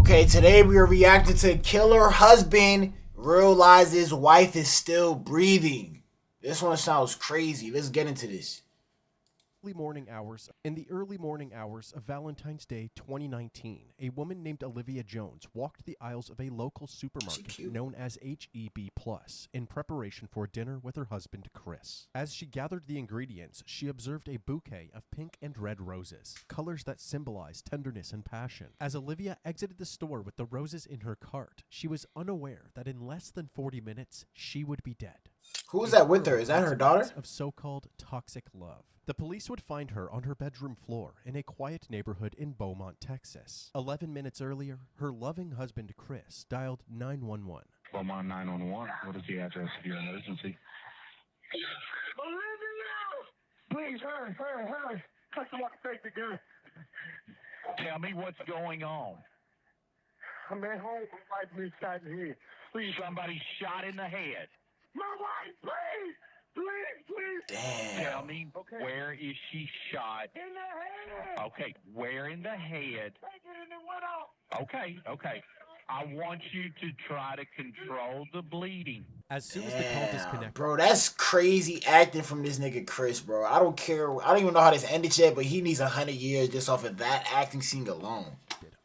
Okay, today we are reacting to Killer Husband realizes wife is still breathing. This one sounds crazy. Let's get into this. In the early morning hours of Valentine's Day 2019, a woman named Olivia Jones walked the aisles of a local supermarket known as HEB Plus in preparation for dinner with her husband Chris. As she gathered the ingredients, she observed a bouquet of pink and red roses, colors that symbolize tenderness and passion. As Olivia exited the store with the roses in her cart, she was unaware that in less than 40 minutes, she would be dead. Who is that with her? Is that her daughter? Of so-called toxic love. The police would find her on her bedroom floor in a quiet neighborhood in Beaumont, Texas. 11 minutes earlier, her loving husband Chris dialed 911. Beaumont 911. What is the address of your emergency? Olivia! Please, hurry. Someone take the gun. Tell me what's going on. I'm at home. My wife been shot in the head. Please. Somebody shot in the head. My wife, please! Please! Damn. Tell me, where is she shot? In the head! Okay, where in the head? Take it and it went off. Okay. I want you to try to control the bleeding. As soon as the call disconnected, Bro, that's crazy acting from this nigga Chris, bro. I don't care. I don't even know how this ended yet, but he needs 100 years just off of that acting scene alone.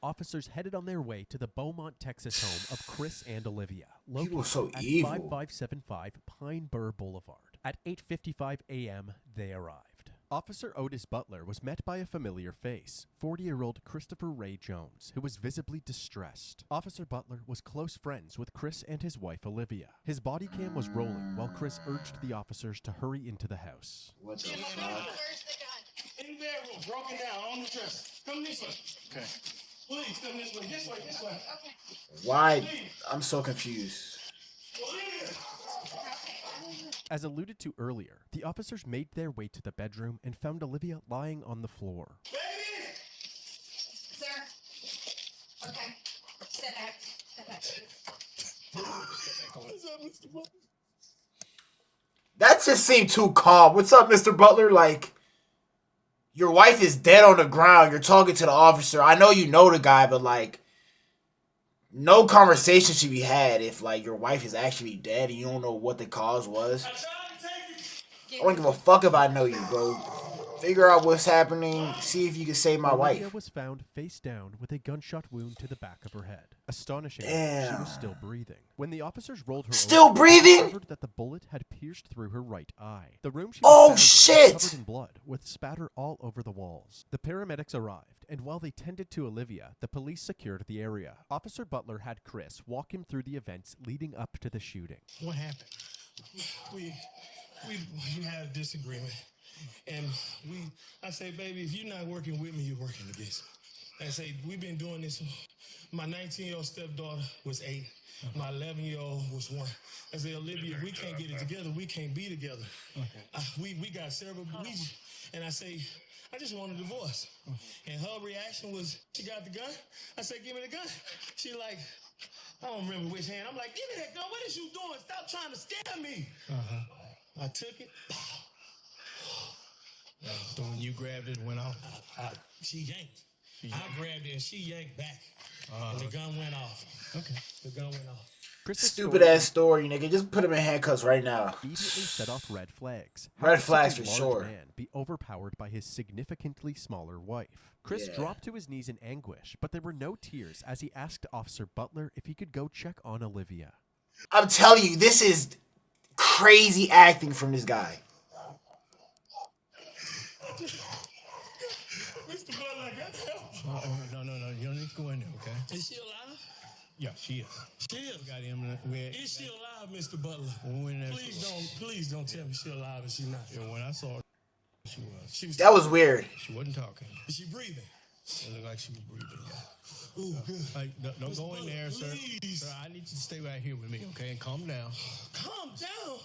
officers headed on their way to the Beaumont, Texas home of Chris and Olivia, He was located so at evil. 5575 Pine Bur Boulevard. At 8:55 a.m., they arrived. Officer Otis Butler was met by a familiar face, 40-year-old Christopher Ray Jones, who was visibly distressed. Officer Butler was close friends with Chris and his wife Olivia. His body cam was rolling while Chris urged the officers to hurry into the house. What the fuck? Where's the gun? In the bedroom, broken down on the dresser. Come this way. Okay. Please, come this way. This way. Why? I'm so confused. Olivia! As alluded to earlier, the officers made their way to the bedroom and found Olivia lying on the floor. Baby! Sir. Okay. Step back. What's up, Mr. Butler? That just seemed too calm. What's up, Mr. Butler? Like, your wife is dead on the ground. You're talking to the officer. I know you know the guy, but like, no conversation should be had if like your wife is actually dead and you don't know what the cause was. I tried to take it. I don't give a fuck if I know you, bro. Figure out what's happening. See if you can save my Olivia wife. was found face down with a gunshot wound to the back of her head. Astonishingly, she Damn. was still breathing. When the officers rolled her Still over, they breathing? discovered that the bullet had pierced through her right eye. The room she Oh, was shit! was covered in blood, with spatter all over the walls. The paramedics arrived, and while they tended to Olivia, the police secured the area. Officer Butler had Chris walk him through the events leading up to the shooting. What happened? We had a disagreement. And I say, baby, if you're not working with me, you're working against me. I say, we've been doing this. My 19-year-old stepdaughter was 8. My 11-year-old was 1. I say, Olivia, we can't get it together. We can't be together. We got several bleeds. And I say, I just want a divorce. And her reaction was, she got the gun? I said, give me the gun. She like, I don't remember which hand. I'm like, give me that gun. What is you doing? Stop trying to scare me. I took it. So when you grabbed it, went off? She yanked. I grabbed it and she yanked back. And the gun went off. Okay. The gun went off. Chris's Stupid ass story, nigga. Just put him in handcuffs right now. immediately set off red flags. How Red could flags such a for large sure. Man be overpowered by his significantly smaller wife. Chris Yeah. dropped to his knees in anguish, but there were no tears as he asked Officer Butler if he could go check on Olivia. I'm telling you, this is crazy acting from this guy. Mr. Butler, I got help. No. You don't need to go in there, okay? Is she alive? Yeah, she is. She is. Got him. Is she alive, Mr. Butler? When we went in there, Please don't tell me she's alive if she's not. when I saw her, she was. She was. That was weird. She wasn't talking. Is she breathing? It looked like she was breathing. Yeah. Ooh, good. Like, don't Mr. go in there, Butler, sir. please. Sir, I need you to stay right here with me, okay? And calm down. Calm down.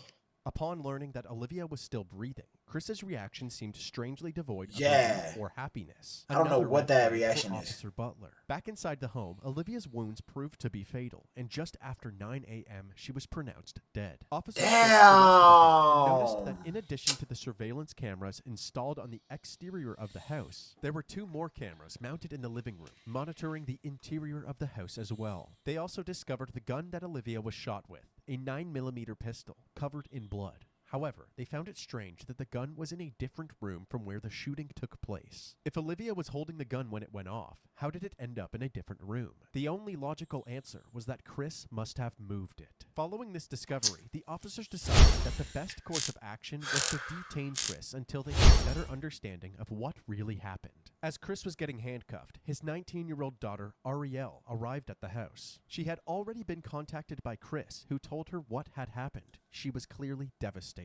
Upon learning that Olivia was still breathing, Chris's reaction seemed strangely devoid of Yeah. relief or happiness. I don't know Another what red that flag for reaction is. Officer Butler. Back inside the home, Olivia's wounds proved to be fatal, and just after 9 a.m., she was pronounced dead. Officers noticed that in addition to the surveillance cameras installed on the exterior of the house, there were 2 more cameras mounted in the living room, monitoring the interior of the house as well. They also discovered the gun that Olivia was shot with, a 9mm pistol, covered in blood. However, they found it strange that the gun was in a different room from where the shooting took place. If Olivia was holding the gun when it went off, how did it end up in a different room? The only logical answer was that Chris must have moved it. Following this discovery, the officers decided that the best course of action was to detain Chris until they had a better understanding of what really happened. As Chris was getting handcuffed, his 19-year-old daughter, Ariel, arrived at the house. She had already been contacted by Chris, who told her what had happened. She was clearly devastated.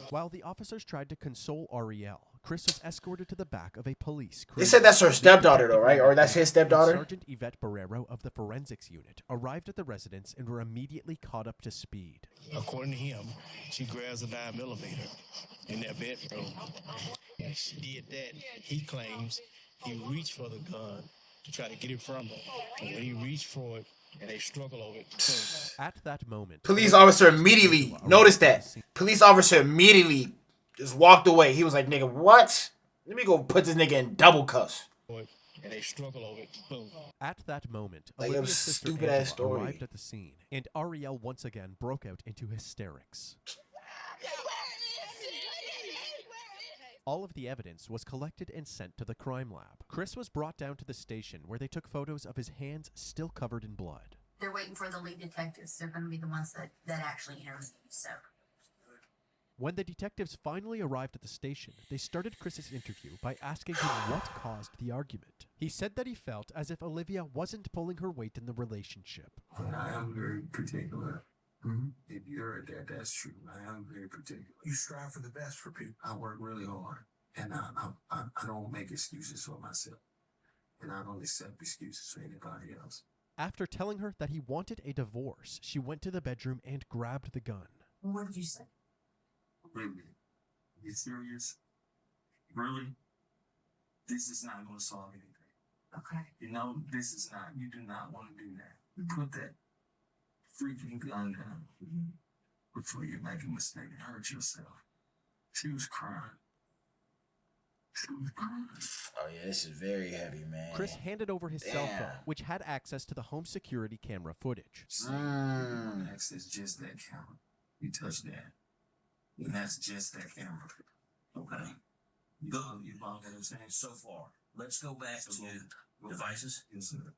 While the officers tried to console Ariel, Chris was escorted to the back of a police cruiser. They said that's her stepdaughter, though, right? Or that's his stepdaughter? Sergeant Yvette Barrero of the forensics unit arrived at the residence and were immediately caught up to speed. According to him, she grabs a 9mm in that bedroom. And she did that. He claims he reached for the gun to try to get it from her. And when he reached for it, and they struggle over it. At that moment, Police officer immediately noticed that. Police officer immediately just walked away. He was like, nigga, what? Let me go put this nigga in double cuffs. And they struggle over it. Boom. At that moment, Like, it was Olivia's sister stupid ass Angela story. arrived at the scene, and Ariel once again broke out into hysterics. All of the evidence was collected and sent to the crime lab. Chris was brought down to the station where they took photos of his hands still covered in blood. They're waiting for the lead detectives. They're going to be the ones that actually interview you, so. When the detectives finally arrived at the station, they started Chris's interview by asking him what caused the argument. He said that he felt as if Olivia wasn't pulling her weight in the relationship. I am very particular. If you heard that, that's true. I am very particular. You strive for the best for people. I work really hard, and I don't make excuses for myself, and I don't accept excuses for anybody else. After telling her that he wanted a divorce, she went to the bedroom and grabbed the gun. What did you say? Really? You serious? Really? This is not going to solve anything. Okay. You know, this is not. You do not want to do that. Put that freaking gun down before you make a mistake and hurt yourself. She was crying. She was crying. Oh, yeah, this is very heavy, man. Chris handed over his cell phone, Damn. which had access to the home security camera footage. See, you want to access just that camera. You touch that. And that's just that camera. Okay. You follow what I'm saying? So far, let's go back to devices. Yes, sir.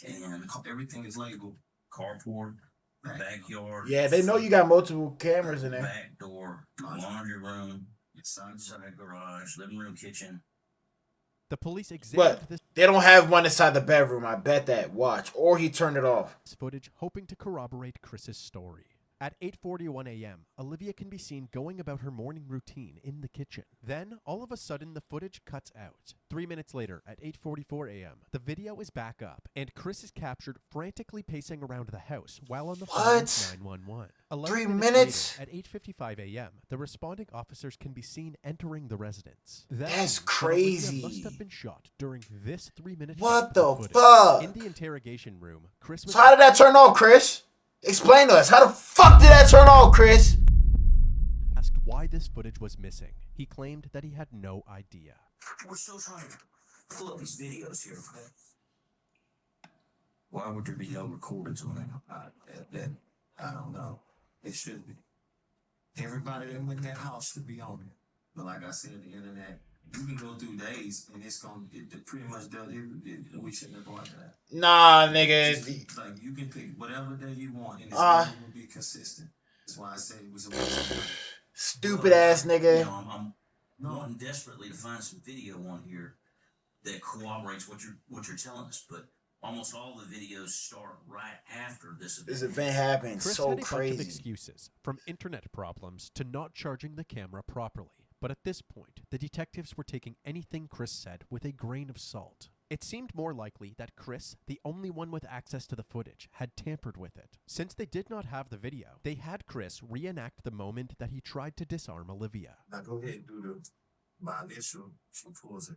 And everything is labeled. Carport, backyard. Yeah, they know you got multiple cameras in there. Back door, laundry room, inside garage, living room, kitchen. The police examined But this they don't have one inside the bedroom. I bet that. Watch. Or he turned it off. footage, hoping to corroborate Chris's story. At 8:41 a.m., Olivia can be seen going about her morning routine in the kitchen. Then, all of a sudden, the footage cuts out. 3 minutes later, at 8:44 a.m., the video is back up, and Chris is captured frantically pacing around the house while on the phone with 911. 3 11 minutes? later, at 8:55 a.m., the responding officers can be seen entering the residence. That That's means that crazy. Olivia must have been shot during this 3-minute What chunk of the footage. fuck? In the interrogation room, Chris was So how did that turn off, Chris? Explain to us. How the fuck did that turn off, Chris? asked why this footage was missing. He claimed that he had no idea. We're still trying to pull up these videos here. Why would there be no recordings on it? I don't know. It should be. Everybody that went in that house should be on it. But like I said, the internet, you can go through days and it pretty much does it. We shouldn't have brought that. Nah, nigga. Like you can pick whatever day you want and it's never will be consistent. That's why I said it was a waste of money. Stupid ass You nigga. know, I'm wanting desperately to find some video on here that corroborates what you're telling us, but almost all the videos start right after this event. This event happened. Chris So had a bunch of crazy. excuses, from internet problems to not charging the camera properly. But at this point, the detectives were taking anything Chris said with a grain of salt. It seemed more likely that Chris, the only one with access to the footage, had tampered with it. Since they did not have the video, they had Chris reenact the moment that he tried to disarm Olivia. Now go ahead and do my initial. She pulls it.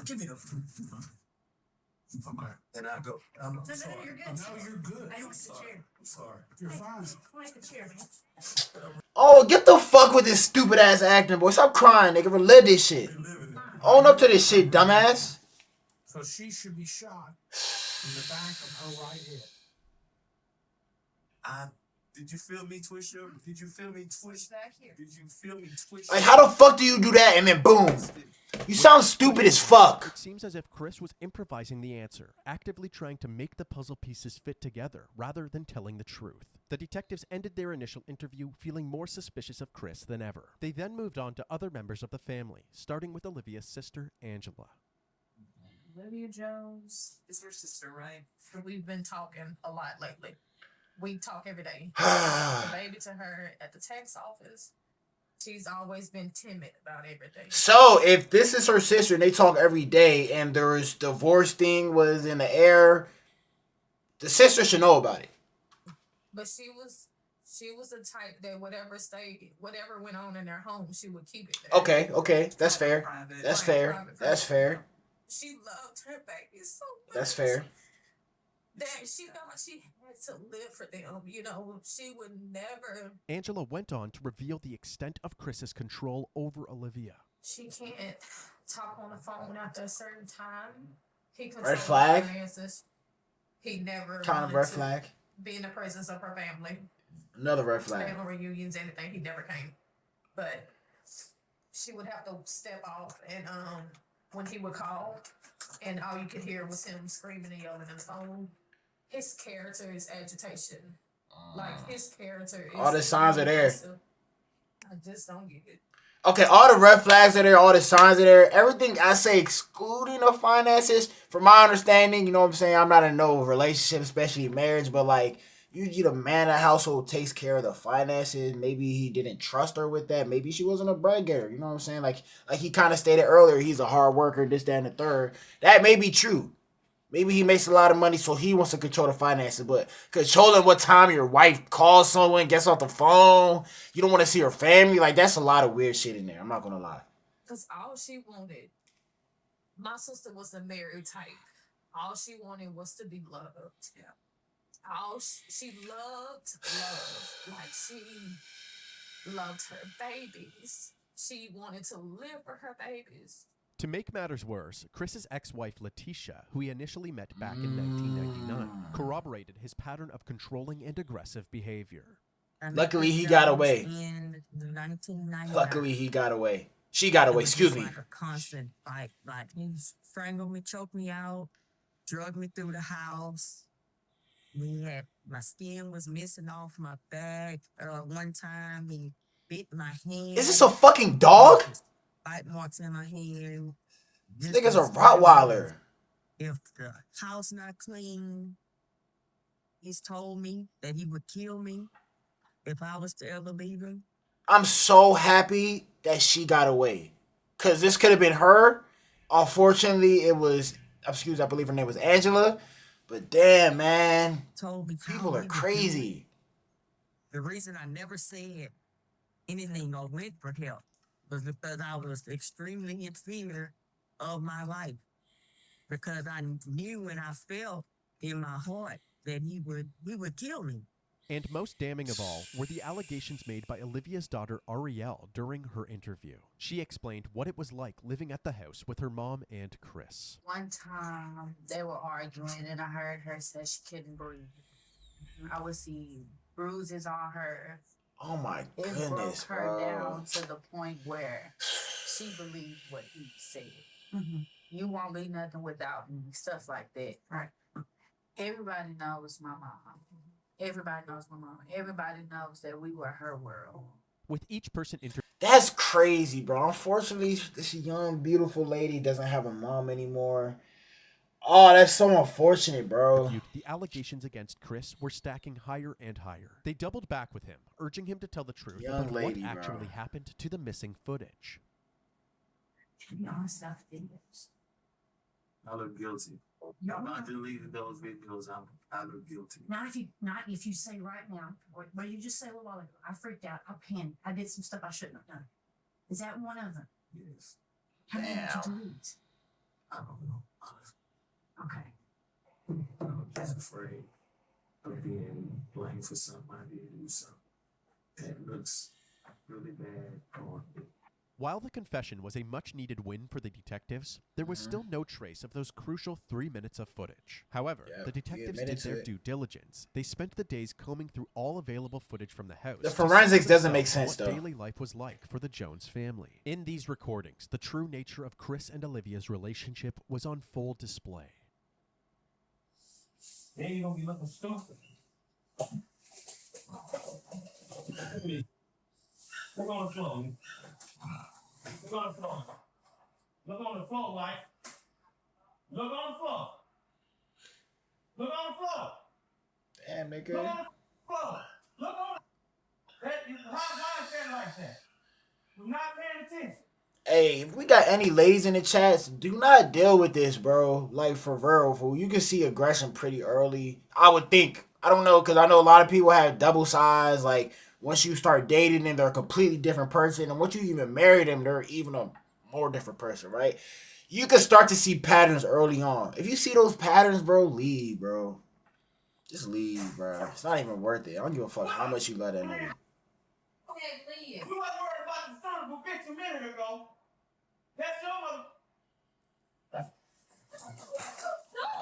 Give me the okay. And I go. I'm sorry. You're good. No, you're good. I don't I'm want the sorry. chair. I'm sorry. You're fine. I like the chair, man. Oh, get the fuck with this stupid ass acting, boy. Stop crying, nigga. Relive this shit. You're living it. Own up to this shit, dumbass. So she should be shot in the back of her right head. Did you feel me twist your? Did you feel me twist? Back here. Did you feel me twist? Like, how the fuck do you do that and then boom? You sound stupid as fuck. It seems as if Chris was improvising the answer, actively trying to make the puzzle pieces fit together rather than telling the truth. The detectives ended their initial interview feeling more suspicious of Chris than ever. They then moved on to other members of the family, starting with Olivia's sister, Angela. Olivia Jones is your sister, right? We've been talking a lot lately. We talk every day. The baby to her at the tax office. She's always been timid about everything. So, if this is her sister and they talk every day and there's divorce thing was in the air, the sister should know about it. But she was the type that whatever went on in their home, she would keep it there. Okay. That's fair. That's fair. That's fair. She loved her baby so much. That's fair. That she thought she had to live for them. You know, she would never. Angela went on to reveal the extent of Chris's control over Olivia. She can't talk on the phone after a certain time. He Red flag. Finances. He never Kind of wanted red to flag. be in the presence of her family. Another red flag. Family reunions, anything. He never came. But she would have to step off, and when he would call, and all you could hear was him screaming and yelling on the phone. His character is agitation. Like, his character is... All the signs are there. I just don't get it. Okay, all the red flags are there, all the signs are there. Everything I say excluding the finances, from my understanding, you know what I'm saying? I'm not in no relationship, especially marriage, but like, usually the man of the household takes care of the finances. Maybe he didn't trust her with that. Maybe she wasn't a bread getter. You know what I'm saying? Like he kind of stated earlier, he's a hard worker, this, that, and the third. That may be true. Maybe he makes a lot of money, so he wants to control the finances. But controlling what time your wife calls someone, gets off the phone, you don't want to see her family, like, that's a lot of weird shit in there. I'm not going to lie. Because all she wanted, my sister was a married type. All she wanted was to be loved. Yeah. She loved love. Like, she loved her babies. She wanted to live for her babies. To make matters worse, Chris's ex-wife Letitia, who he initially met back in 1999, corroborated his pattern of controlling and aggressive behavior. Luckily, he got away. In 1999. Luckily, he got away. She got away, excuse me. Like a constant fight. Like, he strangled me, choked me out, drugged me through the house. My skin was missing off my back. One time, he bit my hand. Is this a fucking dog? Bite marks in my hand. This nigga's a Rottweiler. If the house not clean, he's told me that he would kill me if I was to ever leave him. I'm so happy that she got away. Because this could have been her. Unfortunately, it was, I believe her name was Angela. But damn, man. Told me people are crazy. The reason I never said anything or went for help was because I was extremely in fear of my life. Because I knew and I felt in my heart that he would kill me. And most damning of all were the allegations made by Olivia's daughter Arielle during her interview. She explained what it was like living at the house with her mom and Chris. One time they were arguing and I heard her say she couldn't breathe. I would see bruises on her. Oh my goodness, it broke her bro. down to the point where she believed what he said. Mm-hmm. You won't be nothing without me, stuff like that. Right. Everybody knows my mom. Everybody knows my mom. Everybody knows that we were her world. With each person That's crazy, bro. Unfortunately, this young, beautiful lady doesn't have a mom anymore. Oh, that's so unfortunate, bro. The allegations against Chris were stacking higher and higher. They doubled back with him, urging him to tell the truth Young about lady, what bro. actually happened to the missing footage. To be honest, about the videos. I look guilty. No, I'm no. not deleting those videos. I look guilty. Not if you say right now, what you just said a little while ago. I freaked out. I panicked. I did some stuff I shouldn't have done. Is that one of them? Yes. How many did you Damn. delete? I don't know. Okay. I'm just afraid of being blamed for something I didn't do something that looks really bad on me. While the confession was a much-needed win for the detectives, there was still no trace of those crucial 3 minutes of footage. However, Yep, the he detectives admitted did to their it. due diligence. They spent the days combing through all available footage from the house. The to forensics see for doesn't make themselves sense, what though. daily life was like for the Jones family. In these recordings, the true nature of Chris and Olivia's relationship was on full display. Then you gonna be looking stupid. Look on the floor. Look on the floor. Look on the floor, Mike. Look on the floor. Look on the floor. Damn, Look nigga. on the floor. Look on why is that like that? You're not paying attention. Hey, if we got any ladies in the chats, do not deal with this, bro. Like, for real, fool. You can see aggression pretty early. I would think. I don't know, because I know a lot of people have double size. Like, once you start dating them, they're a completely different person. And once you even marry them, they're even a more different person, right? You can start to see patterns early on. If you see those patterns, bro, leave, bro. Just leave, bro. It's not even worth it. I don't give a fuck how much you love that nigga. Okay, leave. You wasn't worried about the son of a bitch a minute ago. That's your mother.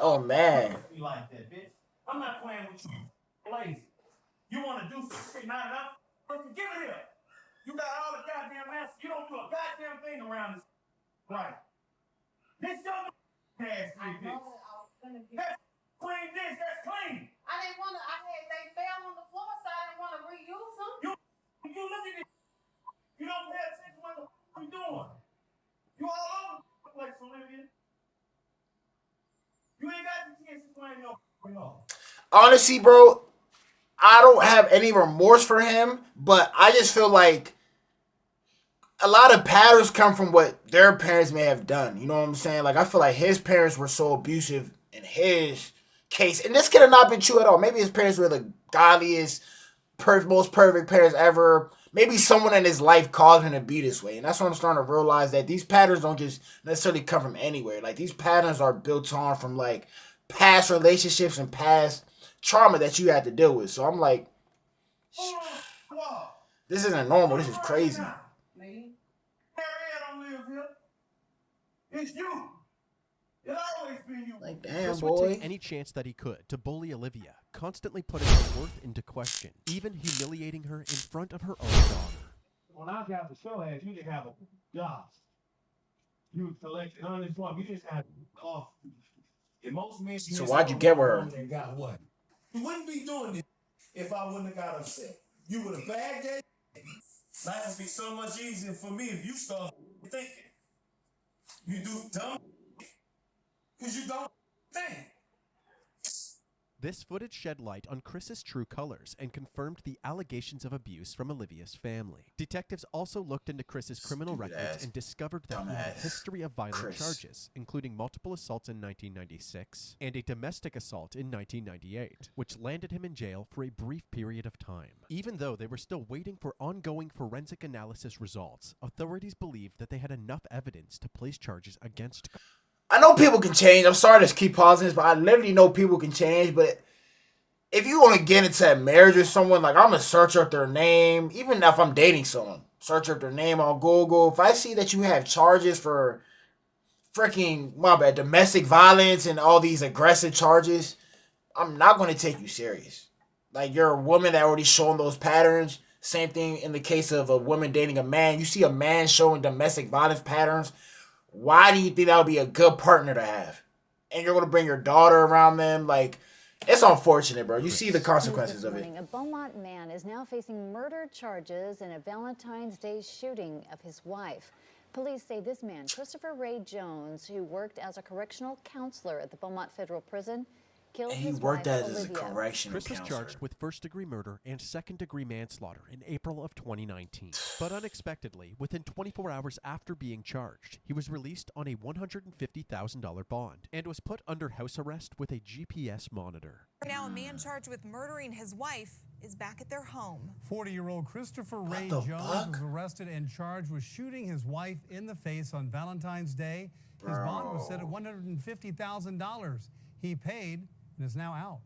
Oh, man. You like that, bitch. I'm not playing with you. Lazy. You want to do some shit, not enough? Give it here. You got all the goddamn answers. You don't do a goddamn thing around this. Right. This your ass, I bitch. know I was gonna be. That's clean dish. That's clean. I didn't want to. They fell on the floor, so I didn't want to reuse them. You look at this. You don't pay attention to what the fuck you doing. You all over the place, Olivia. You ain't got the chance to claim your off. Honestly, bro, I don't have any remorse for him, but I just feel like a lot of patterns come from what their parents may have done. You know what I'm saying? Like, I feel like his parents were so abusive in his case. And this could have not been true at all. Maybe his parents were the godliest, most perfect parents ever. Maybe someone in his life caused him to be this way. And that's what I'm starting to realize, that these patterns don't just necessarily come from anywhere. Like, these patterns are built on from, like, past relationships and past trauma that you had to deal with. So I'm like, this isn't normal. This is crazy. Me? Harriet don't live here. It's you. It always been you. Like, damn, Chris boy. would take any chance that he could to bully Olivia, constantly putting her worth into question, even humiliating her in front of her own daughter. When I got the show ass, you didn't have a job. You collected unemployment. You just had off. And most men. So why'd you get with her? And got what? You wouldn't be doing this if I wouldn't have got upset. You would have bagged that. Life would be so much easier for me if you start thinking. You do dumb because you don't think. This footage shed light on Chris's true colors and confirmed the allegations of abuse from Olivia's family. Detectives also looked into Chris's criminal Stupid records ass, and discovered that he had a dumbass history of violent Chris. charges, including multiple assaults in 1996 and a domestic assault in 1998, which landed him in jail for a brief period of time. Even though they were still waiting for ongoing forensic analysis results, authorities believed that they had enough evidence to place charges against. I know people can change. I'm sorry to keep pausing this, but I literally know people can change. But if you want to get into a marriage with someone, like, I'm going to search up their name. Even if I'm dating someone, search up their name on Google. If I see that you have charges for freaking, domestic violence and all these aggressive charges, I'm not going to take you serious. Like, you're a woman that already shown those patterns. Same thing in the case of a woman dating a man. You see a man showing domestic violence patterns. Why do you think that would be a good partner to have? And you're going to bring your daughter around them? Like, it's unfortunate, bro. You see the consequences of it. A Beaumont man is now facing murder charges in a Valentine's Day shooting of his wife. Police say this man, Christopher Ray Jones, who worked as a correctional counselor at the Beaumont Federal Prison, killed And he his worked wife, as a Olivia. correctional Chris was counselor. charged with first-degree murder and second-degree manslaughter in April of 2019. But unexpectedly, within 24 hours after being charged, he was released on a $150,000 bond and was put under house arrest with a GPS monitor. Now, a man charged with murdering his wife is back at their home. 40-year-old Christopher Ray the Jones fuck? was arrested and charged with shooting his wife in the face on Valentine's Day. His bond was set at $150,000. He paid and is now out.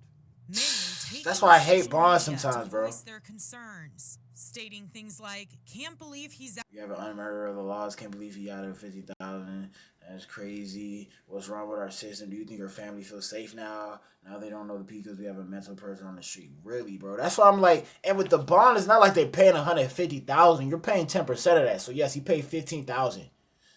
That's why I hate bonds sometimes, bro. Their concerns, stating things like, "Can't believe he's out." You have an unmurderer of the laws. Can't believe he out of 50,000. That's crazy. What's wrong with our system? Do you think our family feels safe now? Now they don't know the because we have a mental person on the street. Really, bro? That's why I'm like. And with the bond, it's not like they're paying 150,000. You're paying 10% of that. So yes, he paid 15,000.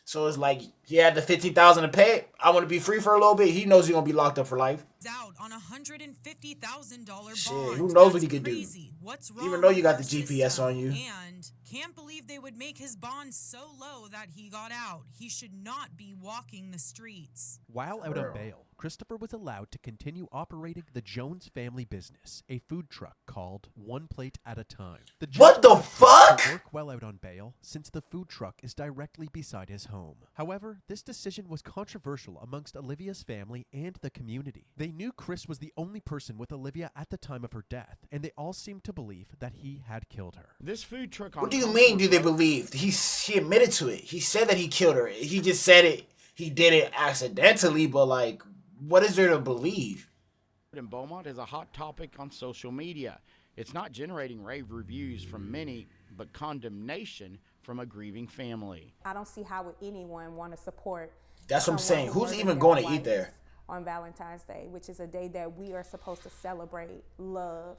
So it's like he had the 15,000 to pay. I want to be free for a little bit. He knows he's gonna be locked up for life. Out on $150,000 Shit, bond. who knows what he That's could do? crazy. What's wrong Even though you with got our the GPS system? on you. And can't believe they would make his bond so low that he got out. He should not be walking the streets. While out on bail, Christopher was allowed to continue operating the Jones family business, a food truck called One Plate at a Time. What the fuck? To work well out on bail, since the food truck is directly beside his home. However, this decision was controversial amongst Olivia's family and the community. They knew Chris was the only person with Olivia at the time of her death, and they all seemed to believe that he had killed her. This food truck. What do you mean? Do they believe? He admitted to it. He said that he killed her. He just said it. He did it accidentally. But like, what is there to believe? In Beaumont is a hot topic on social media. It's not generating rave reviews from many, but condemnation from a grieving family. I don't see how would anyone want to support. That's what I'm someone saying. who Who's murdered even their going to eat wife there? on Valentine's Day, which is a day that we are supposed to celebrate love.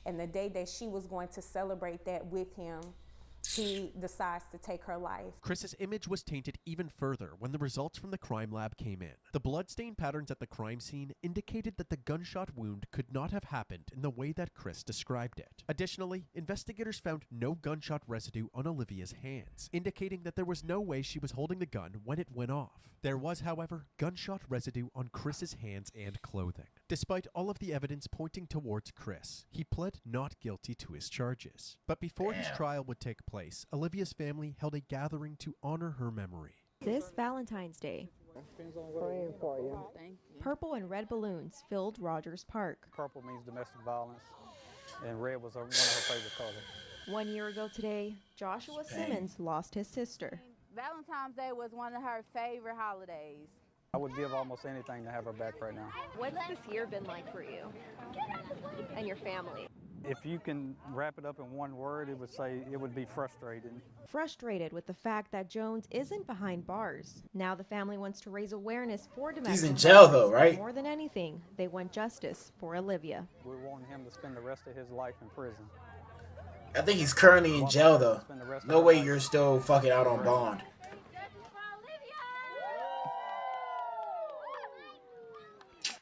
And the day that she was going to celebrate that with him, he decides to take her life. Chris's image was tainted even further when the results from the crime lab came in. The bloodstain patterns at the crime scene indicated that the gunshot wound could not have happened in the way that Chris described it. Additionally, investigators found no gunshot residue on Olivia's hands, indicating that there was no way she was holding the gun when it went off. There was, however, gunshot residue on Chris's hands and clothing. Despite all of the evidence pointing towards Chris, he pled not guilty to his charges. But before his trial would take place, Olivia's family held a gathering to honor her memory. This Valentine's Day, Praying for you. purple and red balloons filled Rogers Park. Purple means domestic violence, and red was one of her favorite colors. 1 year ago today, Joshua Simmons lost his sister. Valentine's Day was one of her favorite holidays. I would give almost anything to have her back right now. What's this year been like for you and your family? If you can wrap it up in one word, it would be frustrating. Frustrated with the fact that Jones isn't behind bars. Now the family wants to raise awareness for domestic He's in jail violence, though, right? and more than anything, they want justice for Olivia. We want him to spend the rest of his life in prison. I think he's currently in jail though. No way you're still fucking out on bond.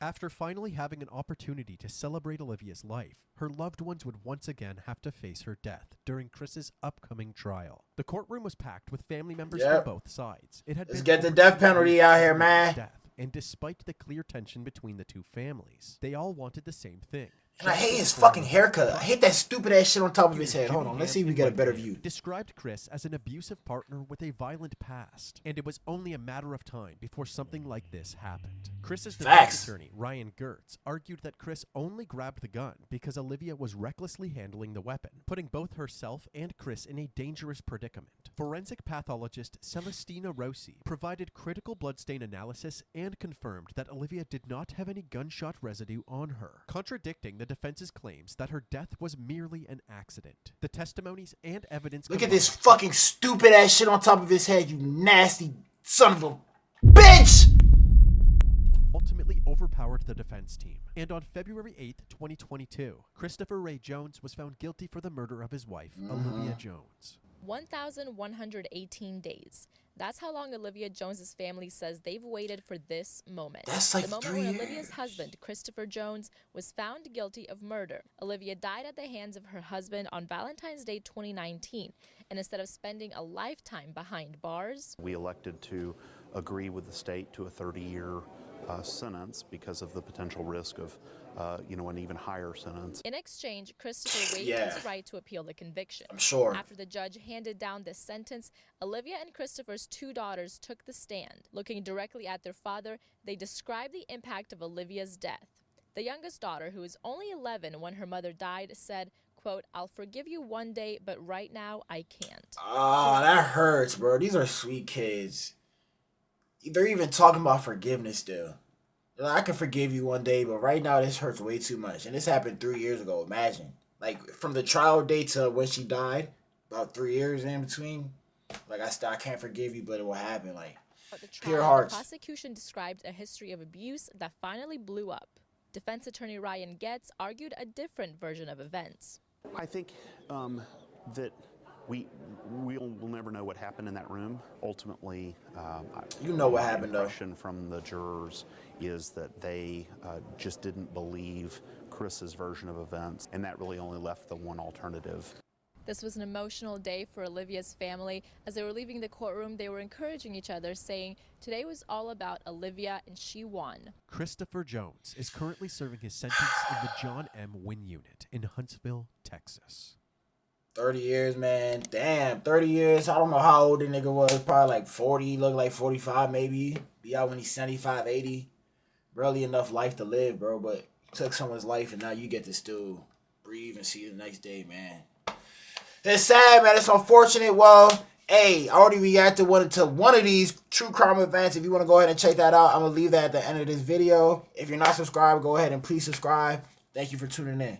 After finally having an opportunity to celebrate Olivia's life, her loved ones would once again have to face her death during Chris's upcoming trial. The courtroom was packed with family members Yep. from both sides. It had Let's been get the over death 2 penalty years out since here, Olivia's man. death, and despite the clear tension between the two families, they all wanted the same thing. And I hate his fucking haircut. I hate that stupid ass shit on top of his head. Hold on, let's see if we get a better view. Described Chris as an abusive partner with a violent past, and it was only a matter of time before something like this happened. Chris's defense Facts. attorney, Ryan Gertz, argued that Chris only grabbed the gun because Olivia was recklessly handling the weapon, putting both herself and Chris in a dangerous predicament. Forensic pathologist Celestina Rossi provided critical bloodstain analysis and confirmed that Olivia did not have any gunshot residue on her, contradicting the defense's claims that her death was merely an accident. The testimonies and evidence Look at this fucking stupid ass shit on top of his head, you nasty son of a bitch! ultimately overpowered the defense team. And on February 8th, 2022, Christopher Ray Jones was found guilty for the murder of his wife, Olivia Jones. 1,118 days. That's how long Olivia Jones's family says they've waited for this moment. That's like the moment 3 when years. Olivia's husband, Christopher Jones, was found guilty of murder. Olivia died at the hands of her husband on Valentine's Day 2019, and instead of spending a lifetime behind bars, we elected to agree with the state to a 30-year sentence because of the potential risk of, an even higher sentence. In exchange, Christopher waived Yeah. his right to appeal the conviction. I'm sure. After the judge handed down this sentence, Olivia and Christopher's 2 daughters took the stand. Looking directly at their father, they described the impact of Olivia's death. The youngest daughter, who was only 11 when her mother died, said, quote, "I'll forgive you one day, but right now I can't." Ah, that hurts, bro. These are sweet kids. They're even talking about forgiveness still. They're like, I can forgive you one day, but right now this hurts way too much. And this happened 3 years ago. Imagine. Like, from the trial date to when she died, about 3 years in between. Like, I can't forgive you, but it will happen. Like, At the pure trial, the hearts. prosecution described a history of abuse that finally blew up. Defense attorney Ryan Getz argued a different version of events. I think that we'll never know what happened in that room. Ultimately, you know what happened, the though. impression from the jurors is that they just didn't believe Chris's version of events, and that really only left the one alternative. This was an emotional day for Olivia's family. As they were leaving the courtroom, they were encouraging each other, saying, "Today was all about Olivia, and she won." Christopher Jones is currently serving his sentence in the John M. Wynn Unit in Huntsville, Texas. 30 years, man. Damn, 30 years. I don't know how old the nigga was. Probably like 40. Look like 45 maybe. Be out when he's 75, 80. Barely enough life to live, bro. But took someone's life and now you get to still breathe and see the next day, man. It's sad, man. It's unfortunate. Well, hey, I already reacted to one of these true crime events. If you want to go ahead and check that out, I'm going to leave that at the end of this video. If you're not subscribed, go ahead and please subscribe. Thank you for tuning in.